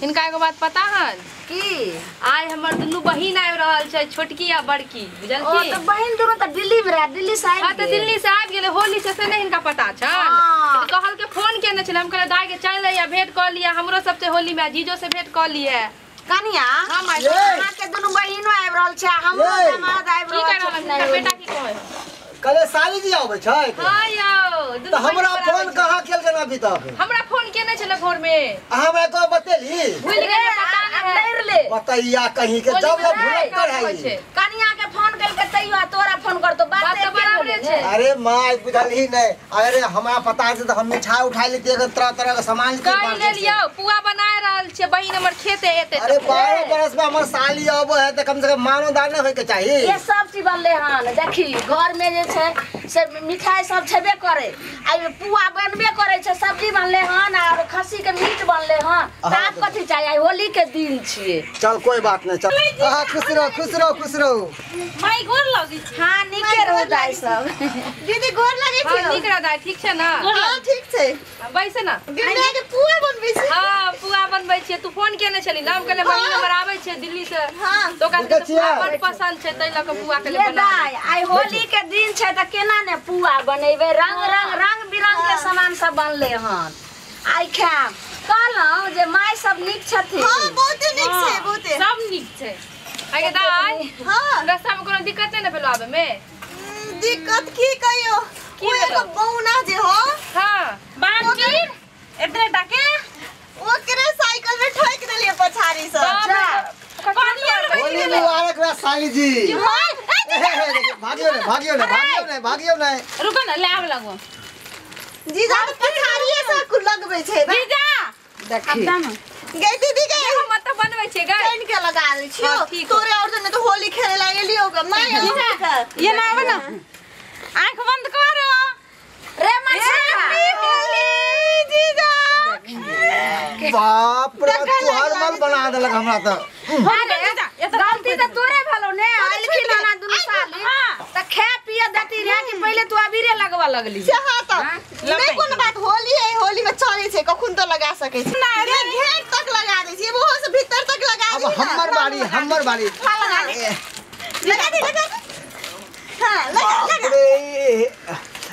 इनका एगो बात पता है की आय हमर दुनू बहिन आबि रहल छै, छोटकी आ बड़की, बुझल की? तो बहिन दोनों तो दिल्ली में रहे, दिल्ली से हां तो दिल्ली से आबि गेले, होली से नहीं इनका पता छन। तो कहल के फोन केने छले, हम कहले दाई के चल लिया, भेंट कर लिया, हमरो सब से होली में जीजो से भेंट कर लिए। कनिया हां के दोनों बहिनो आबि रहल छै, हमरो दामाद आबि रहल छै। बेटा की कहै कले साली जी आबै छै? हां यौ तो हमरा फोन कहां केल के अभी तक? हमरा फोन केने छले भोर में, हमरा तो बतेली भूल गेले, पता नहीं ले बताइया कहीं के जब भुलक्कर है। कनिया के फोन कल के तैयो तोरा फोन कर तो बात तो बराबर छै। अरे माय बुझल ही नहीं, अरे हमरा पता है तो हम मिठाई उठा लेते, तरह तरह के सामान कह ले लियो, पुआ बना रहल छै बहिन हमर खेते एते। अरे 12 बरस में हमर साली आबो है तो कम से कम मानो दान होय के चाहिए। ये सब चीज बनले हन, देखी घर में जे छै से मिठाई सब छेबे करे, आई पुआ बनबे करे छै, सब्जी बनले हन और खस्सी के मीट बनले हन। साथ कथि चाहिए, होली के दिन छिए। चल कोई बात नहीं, चल हां खुश रहो खुश रहो खुश रहो। माई गोर लगी छै। हां निके रहो दाई सब। दीदी गोर लगे छै? हां निक रह दाई, ठीक छै ना? हां ठीक छै। बैसे ना, गन्ना के पुआ बनबै छै। हां पुआ बनबै छियै, तू फोन केने छली नाम कहले बहिन हमर आबै छै दिल्ली से। हां तो कहले पुआ बड़ पसंद छै, तै ल के पुआ के ले बना। आई होली के दिन छै त केना ने पुआ बनेबे, रंग बिरंग के सामान सब बनले हन। आई खाम कहलौ जे माय सब निक छथिन। हां बहुत निक छै, बहुत सब निक छै। आगे दाई हां रास्ता में कोनो दिक्कत नै न भेलो आबे में? दिक्कत की कहियो, की भेलो? बौना जे हो हां बाकी एतरे टाके ओकरे साइकिल में ठोक देलिए पछाड़ी से। होली मुबारक रे साली जी। भागियो ने भागियो ने भागियो ने भागियो ने। रुको ना, ले आब लगो जीजा तो पछाड़िए से कुल लगबै छै जीजा। देखी गई दीदी के हम मत बनबै छै गे, पेन के लगा दै छियो। तोरे और जने तो होली खेले ला एलियो ग माय। ये ना आवे ना, आंख बंद करो रे हैप्पी होली जीजा। बाप रे तोहर मन बना देलक हमरा त। गलती तो तोरे भलो ने, आइलखिन ना दुनु साली त खा पिए देती रे कि पहले तू अबीरे लगवा लगली। हां त नहीं कोनो बात, होली है, होली में चले छै, कखुन तो लगा सकै छै। ना रे घेर तक लगा दै छी, वो से भीतर तक लगा दी। अब हमर बारी लगा दी लगा दी। हां लगा अरे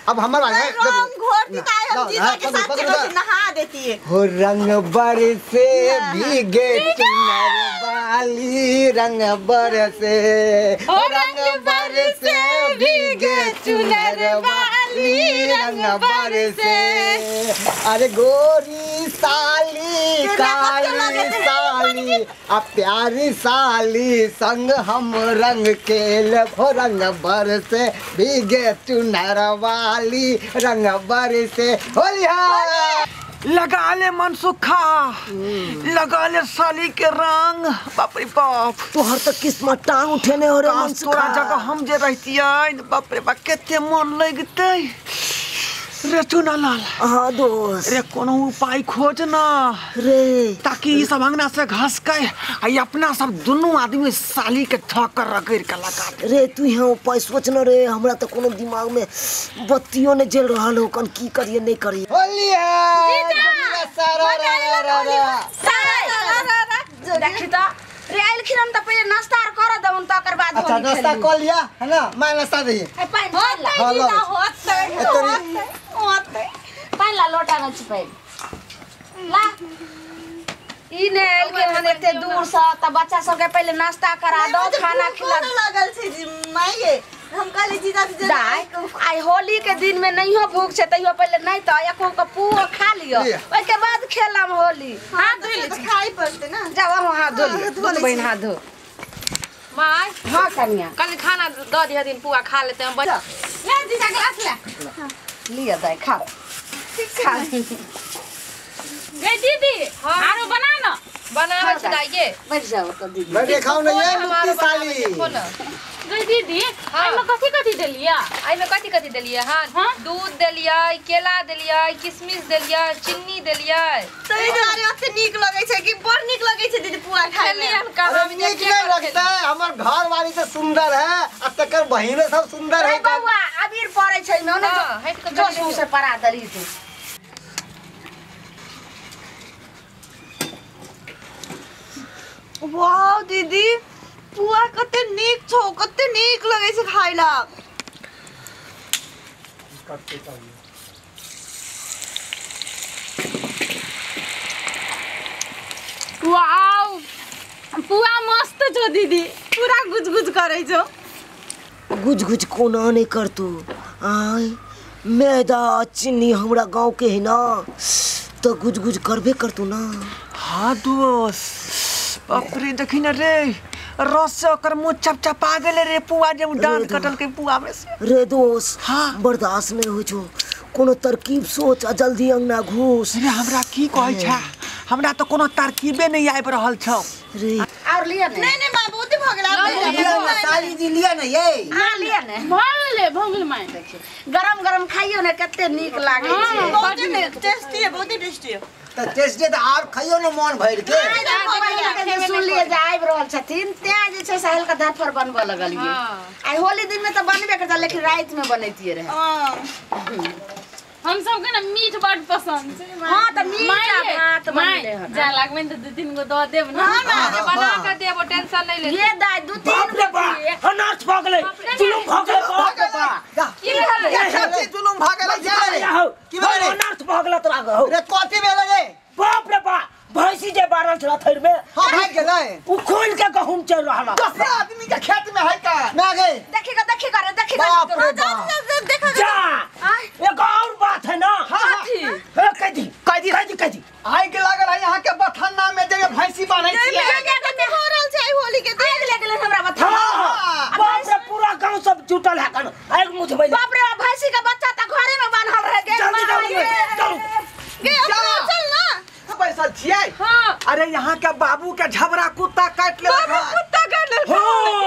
अब हमर बारी है। रंग घोर दिखाए हम जीजा के साथ चलो नहा देती है। हो रंग बरसे भीगे चुनर वाली, रंग बरसे हो रंग बरसे भीगे चुनर वाली, रंग बरसे। अरे गोरी साली काली साली आ प्यारी साली संग हम रंग खेल, हो रंग बरसे भीगे चुनर वाली, रंग बरसे होलिया। लगा ले मनसुखा, लगा ले साली के रंग। बाप रे बाप, तोहर तो किस्मत टांग उठेने हो रे मनसुखा। तोरा जगह हम जे रहतियै, बाप रे बाप केते मन लगतै रे। चुनालाल हां दोस्त रे, कोनो उपाय खोज ना रे, ताकि ई सब अंगना से घस के आई अपना सब दोनों आदमी साली के ठोकर रगड़ के लगा दे रे। तू यहाँ उपाय सोच न रे, हमरा तो कोनो दिमाग में बत्तियों ने जल रहल हो, कन की करिए नहीं करिए। होलिया देखी त रे आइलखिन हम त पहिले नाश्ता कर दउन त कर बाद अच्छा नाश्ता कर लिया है ना, मैं नाश्ता दी। ए पाइन ला होते पाइन ला लोटा न छिपै ला। ई ने आइलखिन हन एते दूर से त बच्चा सब के पहिले नाश्ता करा दो, खाना खिला लगल छै जी माये। हम कहली जीजा जी दाई आई होली के दिन में नहीं हो भूख छै, तइयो पहिले नहीं त एको के पुओ खा लियो, ओइ के बाद खेलम होली। हाथ धो ले, खाई पड़ते ना। जाओ हाथ धो ले, दोनों बहन हाथ धो। माय हां कन्या कल खाना द दिया दिन पुआ खा लेते हैं। ले जीजा ग्लास ले लिया दाई खा खा। गे दीदी आरो बना ना, बनावे छै दाई के बैठ जाओ त दीदी। मैं देखाऊ नहीं है मुक्ति साली। गे दीदी आइमे कथि कथि देलिया? आइमे कथि कथि देलिया? हां दूध देलिया, केला देलिया, किशमिश देलिया, चीनी देलिया। तई दुआरे ओते नीक लगे छै कि बड़ नीक लगे छै दीदी पुआ खाए में। अरे नीक नहीं लगता है, हमर घर वाली से सुंदर है आ तकर बहिन सब सुंदर है। बउआ अबीर पड़े छै न ने जो सु से परा दली तू। वाह दीदी पुआ कते नीक छौ, कते नीक लगे छै खाइला। वाओ पुआ मस्त छौ दीदी, पूरा गुजगुज करे छौ। गुज कोना नहीं करतू आय मैदा चीनी हमरा गांव के है ना तो गुज करबे करतू ना। हाँ दोस्त बाप रे देखी ना रे रस से ओकर मुंह चपचपा गेले रे पुआ जब डांट कटल के पुआ में से। रे दोस्त हाँ बर्दाश्त नहीं हो छो, कोनो तरकीब सोच आ जल्दी अंगना घुस। रे हमरा की कहै छै, हमरा तो कोनो तरकीबे नहीं आबि रहल छौ रे। और लिया नहीं मां बहुत भ गेला। साली जी लिया ना ये। हां लिया ने भोगल माय गरम खाइयो ने कते नीक लागे छै। बहुत टेस्टी है, बहुत टेस्टी है। तो टेस्टी तो आप खाइयो ना मन भर के। सुन लिए जाइब रहल छथिन त्या जे छै साहिल का धर बनब लगलिए। आई होली दिन में तो बनबे करता लेकिन रात में बनैतिए रहे। हम सब के ना मीठ बड़ पसंद छै। हां त मीठ भात बनले हन जा लागबे त 2-3 गो द देब ना। बना के देबो, टेंशन नहीं ले। ये दाई 2-3 गो अनाथ भागले जुलुम भागले बाप रे बाप की भेल क्या सब जुलुम भागले जा की भेले अनाथ भागला तोरा गो रे कथि भेले रे बाप रे बाप भैंसी जे बारल छला थैर में। हां भाग गेलै उ खोल के गहुम चल रहला। दूसरा आदमी के खेत में है का मैं गए देखी कर बाप रे बाप। देखा जा एक और बात है ना। हाथी है कदी आइ के लागल है यहाँ के बथन्ना में जे भैंसी बान्है छियै। के हो रहल छै होली के देख ले गेलै हमरा बता। बाप रे पूरा गांव सब जुटल है कन आइ मुझ भइले। बाप रे भैंसी का बच्चा त घरे में बांधल रह गेल। जल्दी चल ना पैसा छियै। हां अरे यहाँ के बाबू के झबरा कुत्ता काट ले कुत्ता काट ले।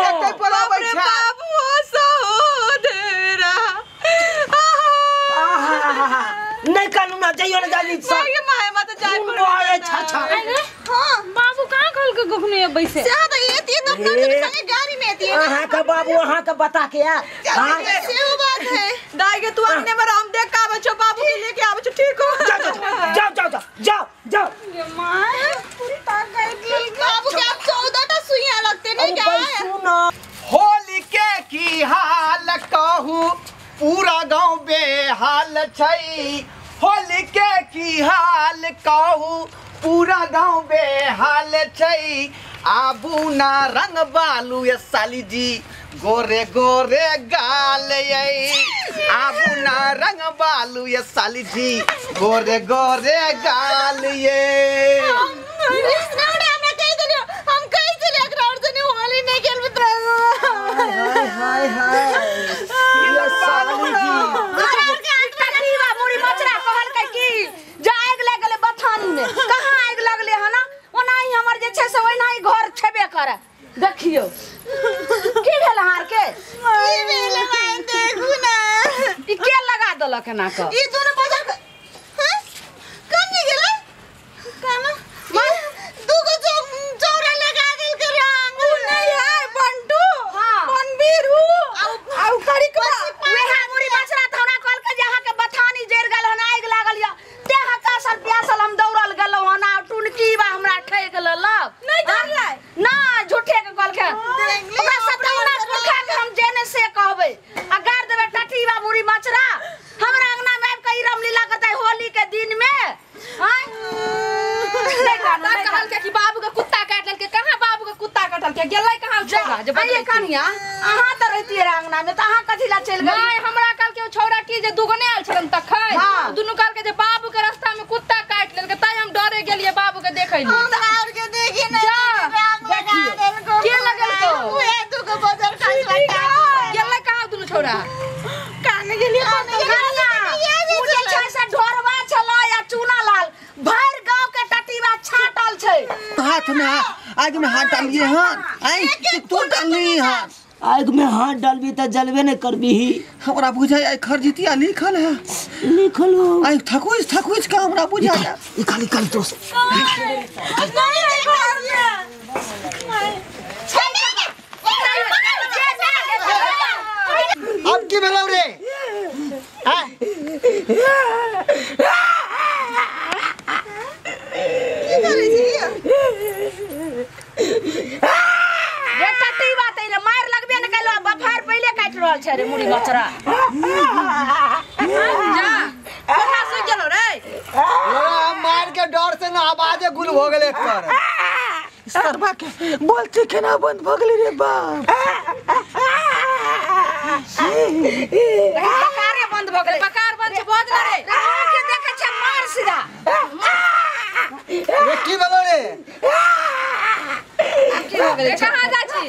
एते पर आबै छै बाबू सहोदरा नहीं कानू ना जाइयो ना जाली सब ये माय मत जाय उन आए छा हां बाबू कहां खोल के गखने है बैसे। ज्यादा ये तो अपना संगे गाड़ी में आती है। अहाँ का बाबू अहाँ का बता के यार। हां सेहो बात है दाई के तू अंगने में राम देख का बच्चो बाबू के लेके आवे छ ठीक हो। जाओ मां पूरी ताक गई बाबू के आप 14टा सुइयां लगते नहीं क्या है। होली के की हाल कहू पूरा गांव बेहाल छै। होली के की हाल कहू पूरा गांव बेहाल छै। आबू ना रंग बालू ये साली जी गोरे गोरे गाल ये। आबू ना रंग बालू ये साली जी गोरे गोरे गाल ये। हाय साली जी देखियो की भेल हार के की भेल माय देखू ना ई के लगा देलक ना क ई दोनों बजा हैं कम नहीं गेलै काना माय दूगो चौरा लगा देल के रंग नहीं है बंटू बनबीरू आउ करी को वेहा मुड़ी बसरा थौना कल के जहां के बथानी जर गेल हन आग लागल या तेहा का सर प्यासल हम दौड़ल गेलौ हन आ टुनकी बा हमरा ठेक लेलक नहीं डरलै ना झूठे के कल के हमरा सतौना पुरखा के हम जेने से कहबै आ गार देबे टटी बा मुड़ी मचरा हमरा अंगना में आब के राम लीला करतै होली के दिन में हां कहल के कि बाबू के कुत्ता काट लेलके कहां बाबू के कुत्ता काटल के गेलै कहां छोड़ा जे बजे कनिया अहां त रहती रे अंगना में त अहां कथि ला चल गेल नहीं हमरा कल के छोड़ा की जे दुगने आल छलन तखै दुनु कल के जे बाबू के रास्ता में कुत्ता काट लेलके तै हम डरे गेलिए बाबू के देखै लिए। हम धार के देखी नहीं रंग लगा देलको के लगल तो उहे दुगो बजर खाई लगा गेलै कहां दुनु छोड़ा कान गेलिए मुझे छैसा ढोरवा छला या चूना लाल भर गांव के टटीवा छाटल छै। हाथ में आग में हाथ डालिए हां आई तू डालनी हाथ आग में हाथ डालबी त जलबे नहीं करबी। हमरा बुझाय आई खरजितिया लिखल है लिखल हो आई थकुइस का हमरा बुझाय निकाल दोस्त अब की भेलौ रे हां रे टट्टी बात है रे मार लगबे न कैलो बफार पहले काट रहल छ रे मुड़ी बचरा जा कोठा सुन गेलो रे मार के डर से ना आवाजे गुल हो गेले कर सरबा के बोलते के ना बंद भगले रे बाप बकारे बंद भ गेलै बकार बंद छ बंद रे के देखे छ मार सीधा रे की बोलो रे की हो गेलै कहां जा छी